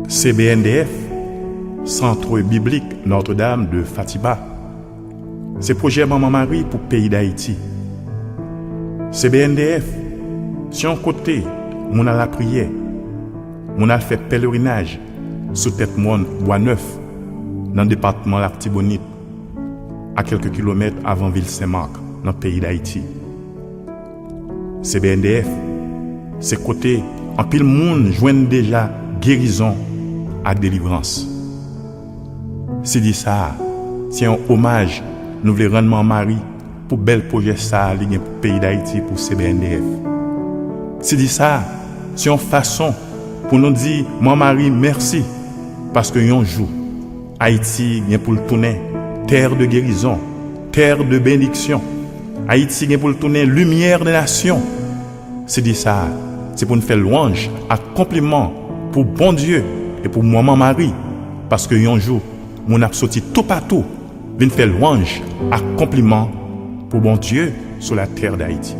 CBNDF, Centre biblique Notre-Dame de Fatima. C'est projet Maman Marie pour le pays d'Haïti. CBNDF, si on côté, on a la prière, on a fait pèlerinage sous tête monde Bois Neuf, dans le département Lartibonite, à quelques kilomètres avant Ville Saint-Marc, dans le pays d'Haïti. CBNDF, c'est côté, en pile monde joignent déjà guérison à délivrance. C'est dit ça, c'est un hommage, nous voulons rendre Maman Marie pour bel projet ça, pour le pays d'Haïti, pour CBNDF. C'est dit ça, c'est une façon pour nous dire, Maman Marie, merci, parce que un jour, Haïti vient pour le tourner, terre de guérison, terre de bénédiction. Haïti vient pour le tourner, lumière des nations. C'est dit ça, c'est pour nous faire louange, à compliment pour bon Dieu et pour Maman Marie, parce que un jour, mon a sorti tout partout, vient faire louange, à compliment pour bon Dieu sur la terre d'Haïti.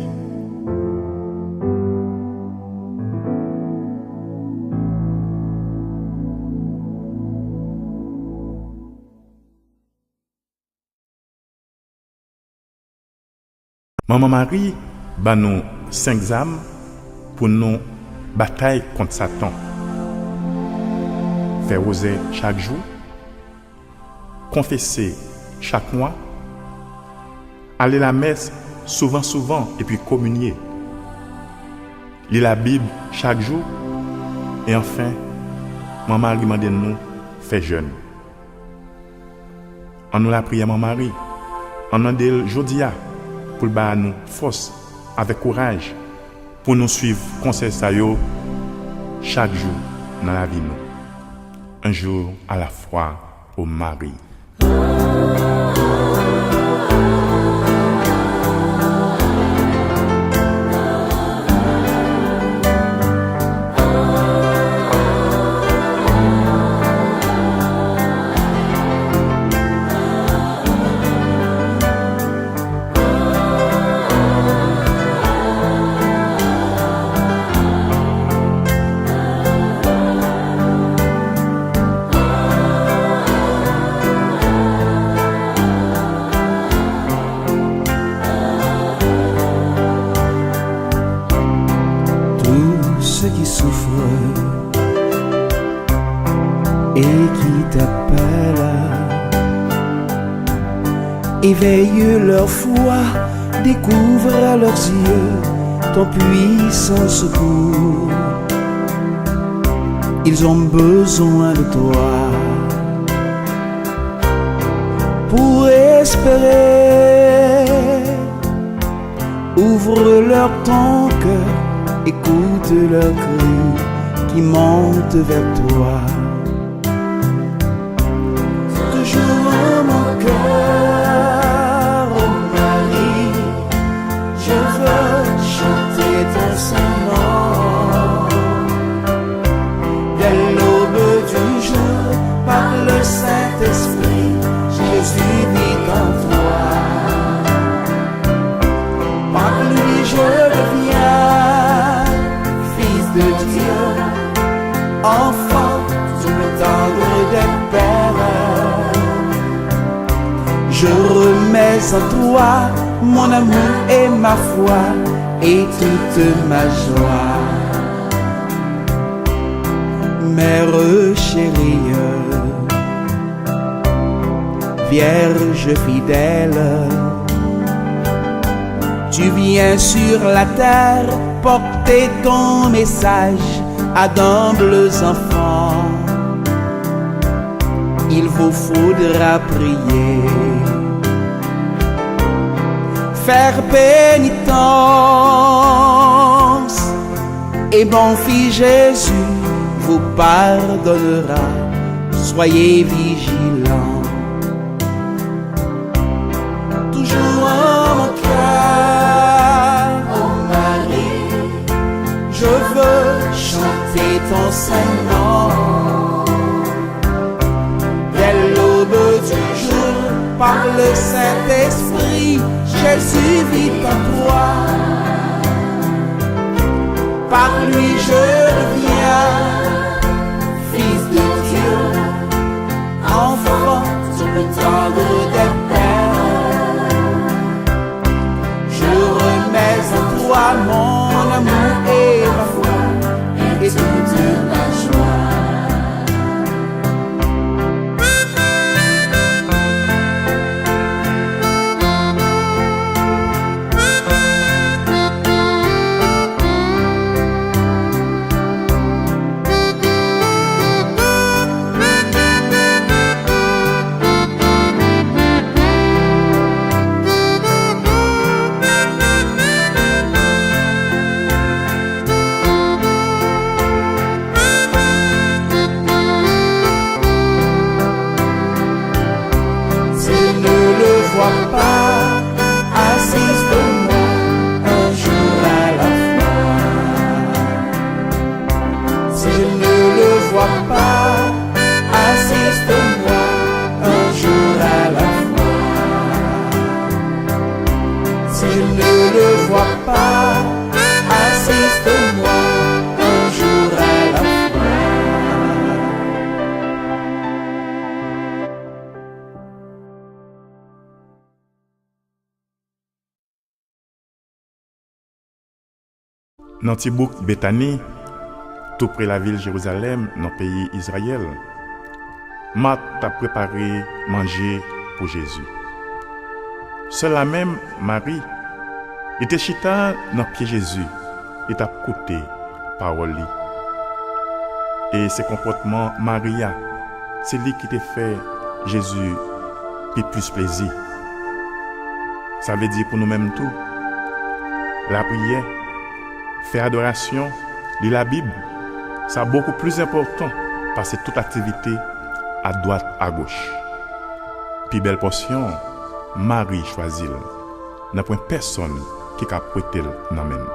Maman Marie bat nous 5 âmes pour nous bataille contre Satan. Faire oser chaque jour, confesser chaque mois, aller à la messe souvent et puis communier, lire la Bible chaque jour et enfin, Maman Marie demande nous faire jeûne. On nous la prière Maman Marie, on en dit jodia pour ba nous force avec courage pour nous suivre conseil ça yo chaque jour dans la vie nous. Un jour à la fois au Marie. Ceux qui souffrent et qui t'appellent, éveille leur foi, découvre à leurs yeux ton puissant secours. Ils ont besoin de toi pour espérer. Ouvre leur ton cœur, écoute leurs cris qui montent vers toi. Toujours en mon cœur, oh Marie, je veux chanter ton Saint-Nom. Dès l'aube du jour, par le Saint-Esprit, Jésus vit en toi. Par lui je deviens de Dieu, enfant du tendre des pères. Je remets en toi mon amour et ma foi et toute ma joie. Mère chérie, Vierge fidèle, tu viens sur la terre porter ton message à d'humbles enfants. Il vous faudra prier, faire pénitence, et mon fils Jésus vous pardonnera. Soyez vigilants. Toujours en mon cœur, oh Marie, je veux chanter ton Saint-Nom. Dès l'aube du jour, par le Saint-Esprit, Jésus vit en toi. Par lui je deviens fils de vois pas, assiste-moi un jour à la fois. Si je ne le vois pas, assiste-moi un jour à la fois. Dans Tibouk Bethanie, tout près la ville Jérusalem, dans le pays Israël, Marthe a préparé manger pour Jésus. Seule la même Marie était chita dans le pied Jésus et t'a écouté parole. Et ce comportement Maria, c'est lui qui t'a fait Jésus plus plaisir. Ça veut dire pour nous-mêmes tout, la prière, faire adoration, lire la Bible, c'est beaucoup plus important parce que toute activité à droite, à gauche. Puis belle portion, Marie choisit. N'a point personne qui a prêté dans même.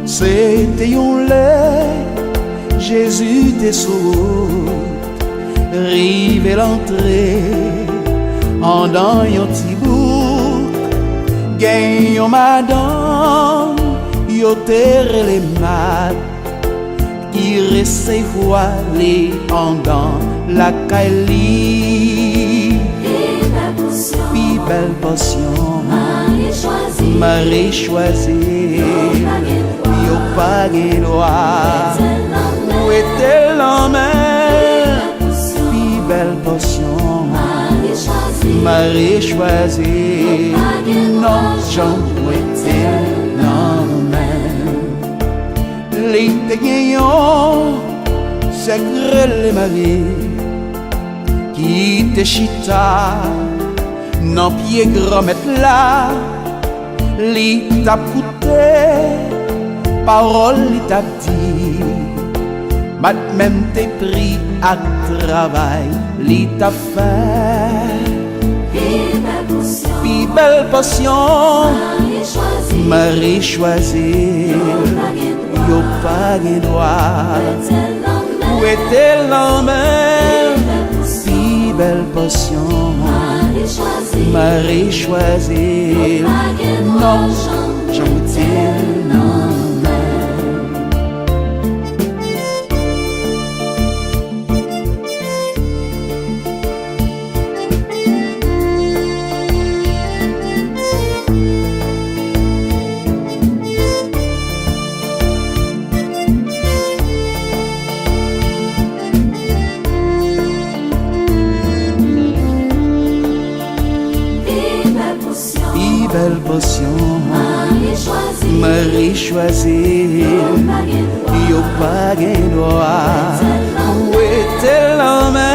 C'était un lait, Jésus t'es saut, rive l'entrée, en dans yon petit bouc, gagne yon madame, yon terre les mat, qui recevoir les en dans la caille. Puis belle portion, Marie choisie, yo pas gen droit. Où était l'homme? Puis belle portion, Marie choisie. Non, j'en était l'homme. Les gagnants, c'est les maris qui te chita. Non pied grand mettre là, li t'a coûté, parole li t'a dit, mat même tes prix à travail, li t'a fait. Puis belle passion, Marie choisie, yo pas gen droit. Où était l'homme? Puis belle passion, Marie choisie, non, j'en tiens, non. Belle potion, Marie choisie, yo pas gen droit. Où était l'homme?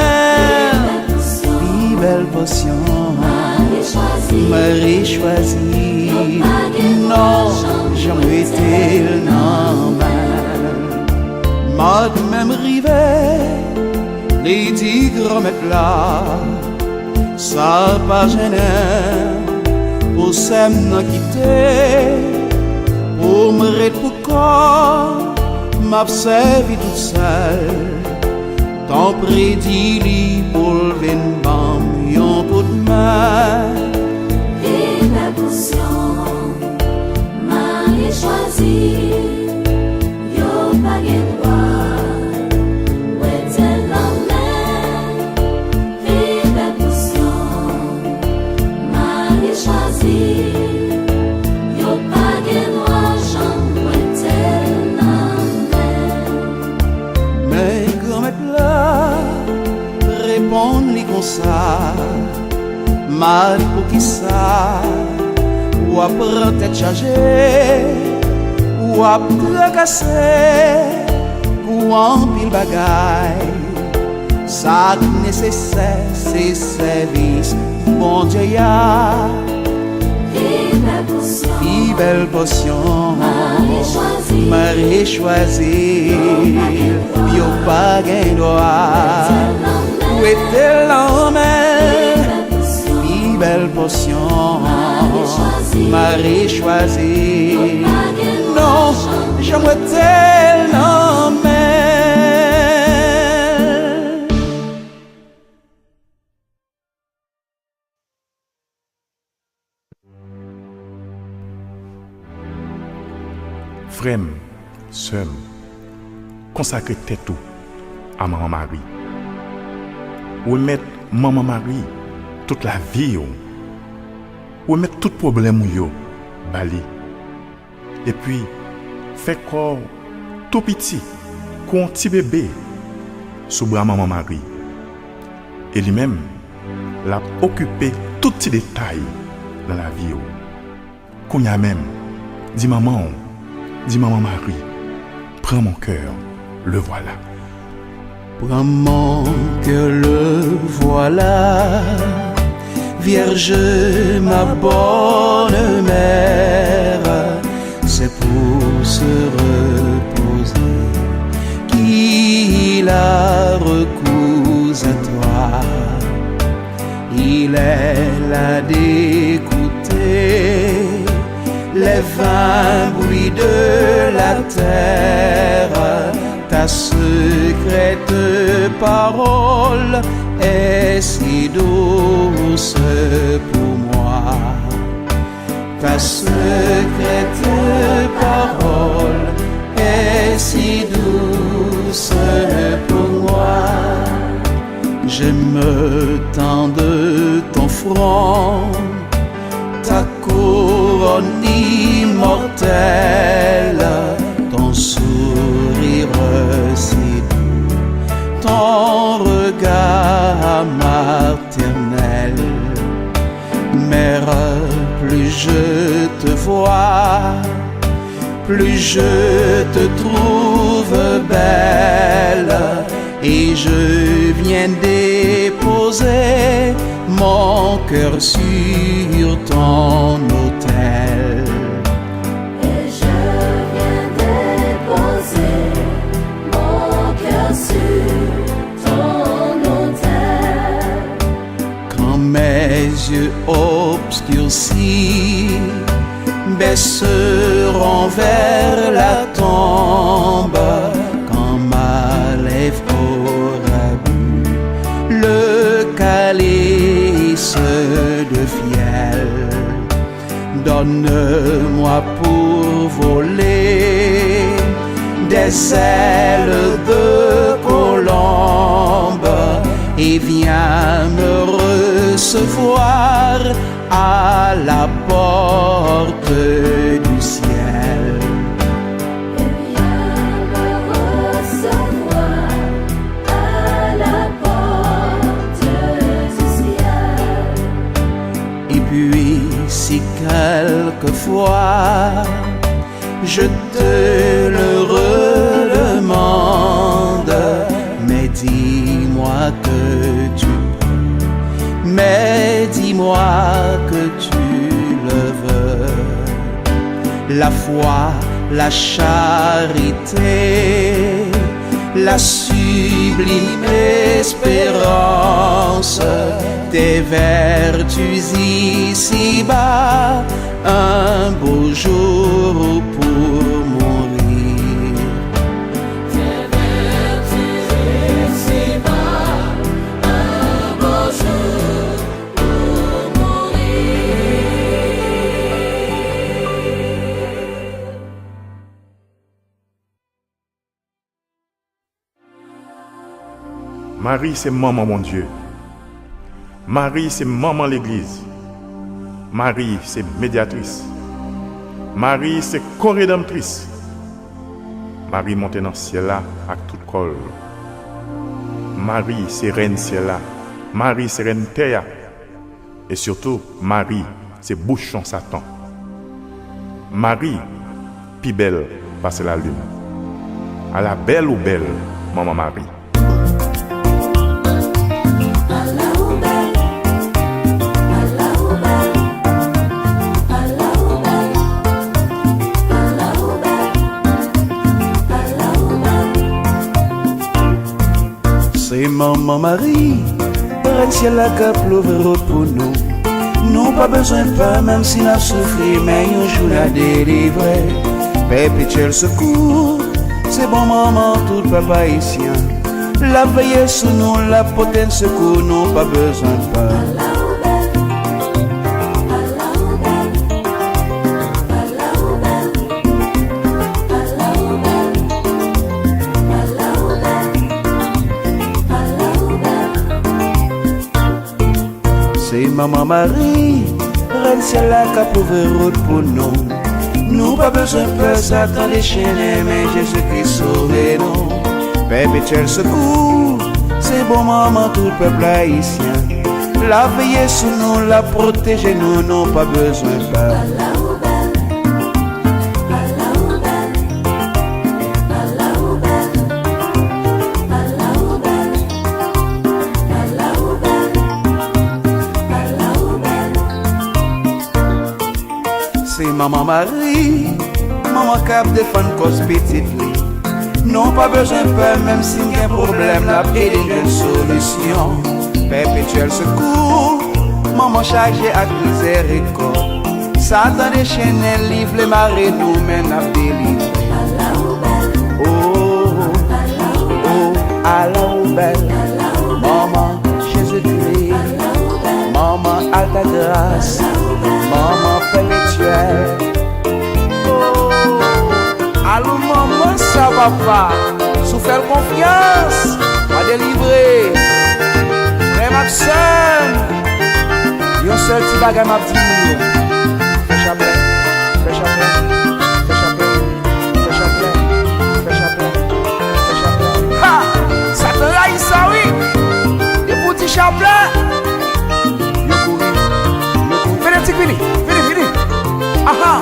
Puis belle potion, Marie choisie, non, j'en étais l'homme. Mode même rivé, les tigres mettent là, ça pas gêné. Pour s'aime n'a quitté, pour me pour corps, m'observer toute seule. Tant prédit pour le vin bam, yon coup de main. Et la potion, Marie choisie, yo pas gen droit. Où était l'homme? Et la potion, Marie choisie, yo pas gen droit. J'en où était l'homme? Mais ça, mal pour qui ça, ou après tête chargée, ou après cassé, ou en pile bagaille. Ça nécessaire, c'est service, bon Dieu ya. Vie belle potion, Marie choisie, yo pas gain droit. Où était l'homme? Vie belle potion, Marie choisie. Non, j'aimerais tellement. Frère, sœur, consacrez tête tout à maman Marie. Ou mettre maman Marie toute la vie. Ou mettre tout problème yo bali. Et puis fait corps tout petit, comme un petit bébé sous bras maman Marie. Et lui-même l'a occupé tout petit détail dans la vie. Qu'on y a même dit maman Marie, prends mon cœur, le voilà. Prends mon cœur, le voilà. Vierge, ma bonne mère, c'est pour se reposer qu'il a recours à toi. Il est là d'écouter les vains bruits de la terre, ta secrète parole est si douce pour moi. Ta secrète parole est si douce pour moi. J'aime tant de ton front, ta couronne immortelle, ton sourire si doux, ton regard maternel. Mère, plus je te vois, plus je te trouve belle, et je viens déposer mon cœur sur ton autel. Et je viens déposer mon cœur sur ton autel. Quand mes yeux obscurcis baisseront vers la tombe, quand ma lèvre aura bu le calice de fiel, donne-moi pour voler des ailes de colombe et viens me recevoir à la porte du ciel. Et viens me recevoir à la porte du ciel. Et puis si quelquefois je te le redemande, mais dis-moi que tu peux, mais dis-moi que tu le veux. La foi, la charité, la sublime espérance, tes vertus ici-bas, un beau jour pour mourir. Tes vertus ici-bas, un beau jour pour mourir. Marie, c'est maman, mon Dieu. Marie, c'est maman l'Église. Marie, c'est médiatrice. Marie, c'est co-rédemptrice. Marie monte dans le ciel là avec tout col. Marie, c'est reine ciel là Marie, c'est reine terre. Et surtout, Marie, c'est bouchon Satan. Marie, plus belle, passe la lune. À la belle ou belle, maman Marie. C'est maman Marie, reine ciel la cap l'ouvre pour nous. Nous pas besoin de peur, même si nous souffrons, mais un jour la délivrer. Perpétuel secours, c'est bon maman, tout peuple haïtien. La veille sous nous, la potence secours, nous pas besoin de peur. C'est maman Marie, reine ciel la cap ouvre route pour nous. Nous pas besoin de peur, Satan déchaîné, mais Jésus-Christ sauve nous. Perpétuel secours, c'est bon maman, tout le peuple haïtien. La veille sous nous, la protéger nous, nous pas besoin de peur. C'est maman Marie, maman cap défend cause petite li. Non pas besoin de peur, même si y a un problème, n'a pas une solution. Perpétuel secours, maman chargée à miséricorde. Satan déchaîné, livre les marées, nous mène à délivrer. Oh, oh, Allah belle, maman Jésus-Christ, maman alta grâce, maman perpétuelle. Allô maman, ça va pas. Sous faire confiance, à délivrer. Frère Maxime, yon seul petit bagage m'a dit. Fais chapelet, fais chapelet, fais chapelet, fais chapelet, fais chapelet, fais chapelet. Ha! Satan là, il ça oui. Des petits chapelets. Yo couru, yo couru. Fais des petits fini, fini, fini. Aha!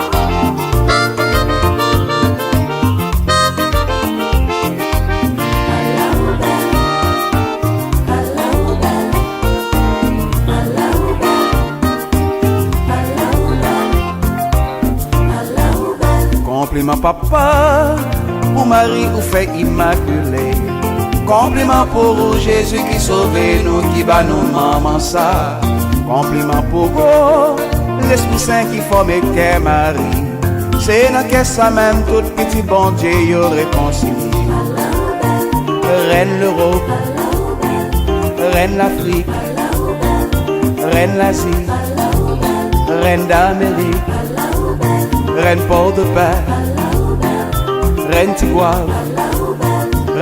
Compliment papa, pour Marie ou fait immaculé. Compliment pour Jésus qui sauve nous, qui bat nous maman ça. Compliment pour vous, l'Esprit Saint qui forme qu'est Marie. C'est dans qu'est ça même tout petit bon Dieu y réconcilie. Reine l'Europe, reine l'Afrique, reine l'Asie, reine d'Amérique, reine Port-de-Paix, reine Tigouave,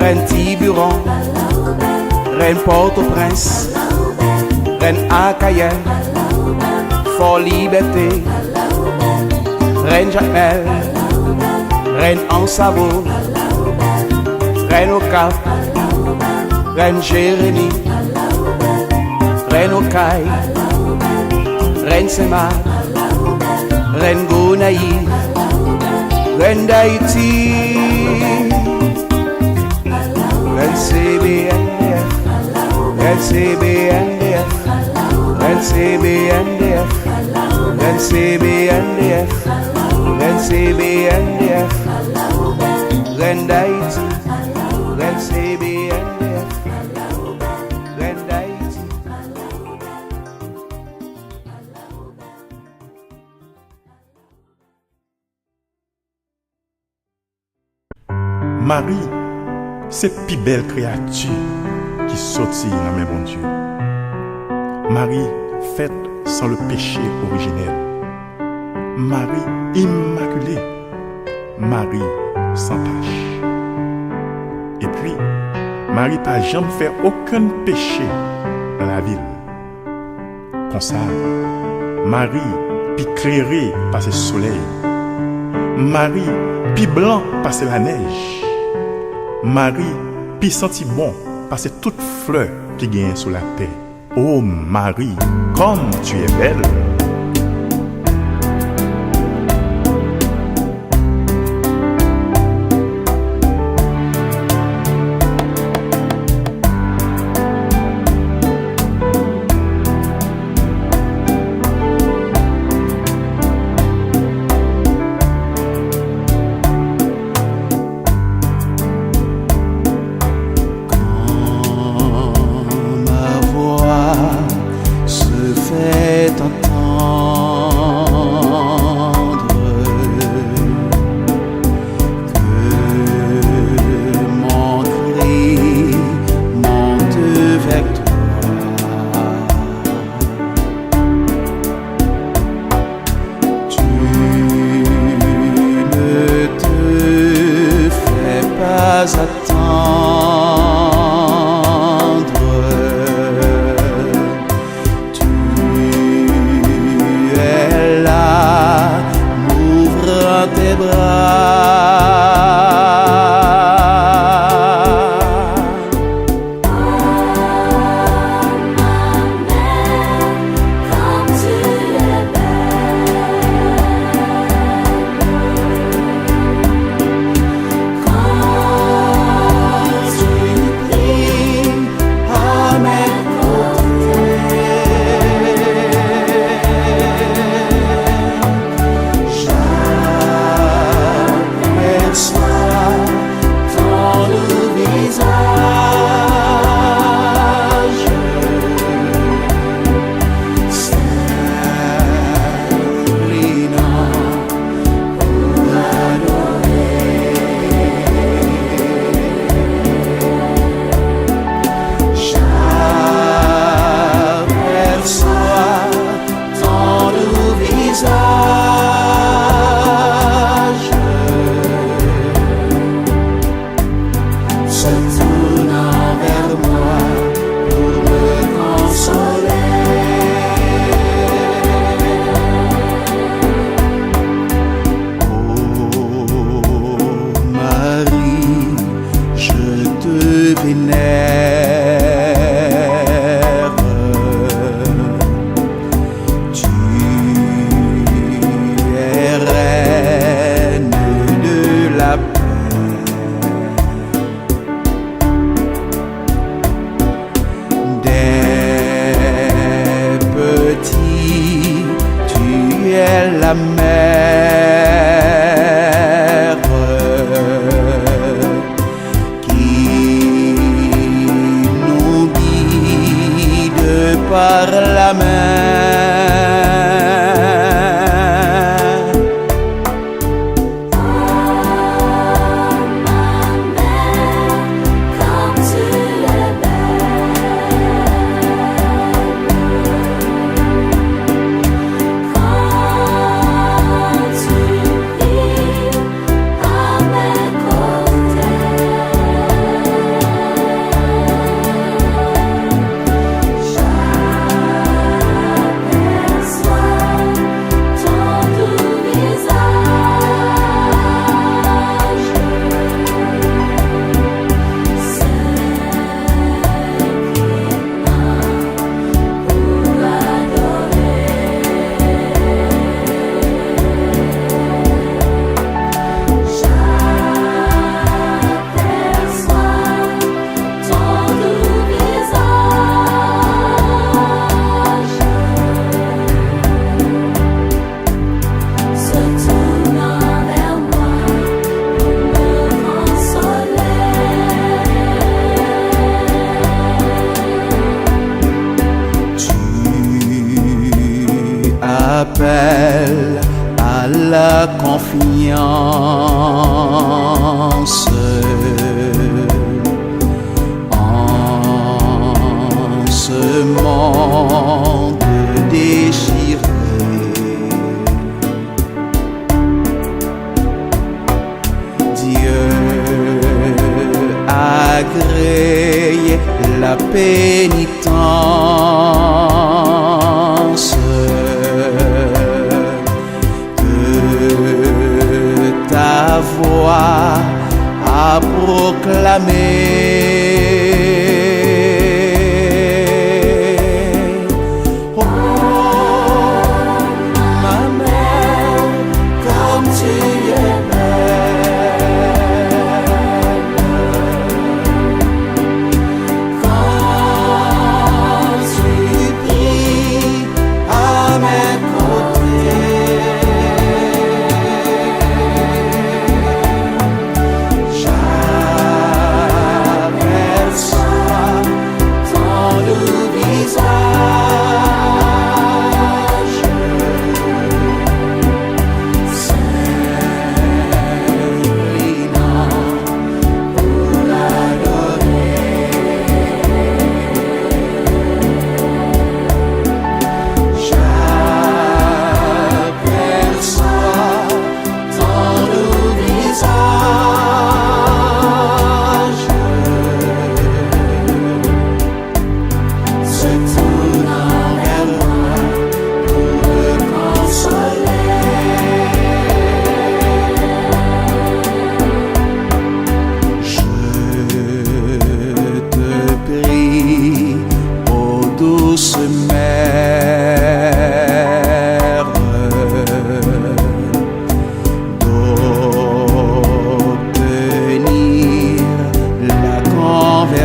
reine Tiburon, reine Port-au-Prince, reine Acayenne, Fort Liberté, reine Jacmel, reine Ansabo, reine au Cap, reine Jérémie, reine au Caille, reine Semar, reine Gonaïve, reine d'Haïti, reine CBNDF, reine CBNDF, reine CBNDF, reine CBNDF, reine CBNDF, reine d'Haïti, reine CBNDF, reine d'Haïti. Marie, c'est la plus belle créature qui sortit dans mes bon Dieu. Marie, faite sans le péché originel. Marie, immaculée. Marie, sans tache. Et puis, Marie n'a jamais fait aucun péché dans la ville. Comme ça, Marie, puis éclairée par le soleil. Marie, puis blanc par la neige. Marie, puis senti bon parce que toute fleur qui gagne sur la terre ô Marie, comme tu es belle. La mère qui nous guide par la main. Appelle à la confiance en ce monde déchiré. Dieu a créé la pénitence. Ta voix a proclamé.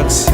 merci.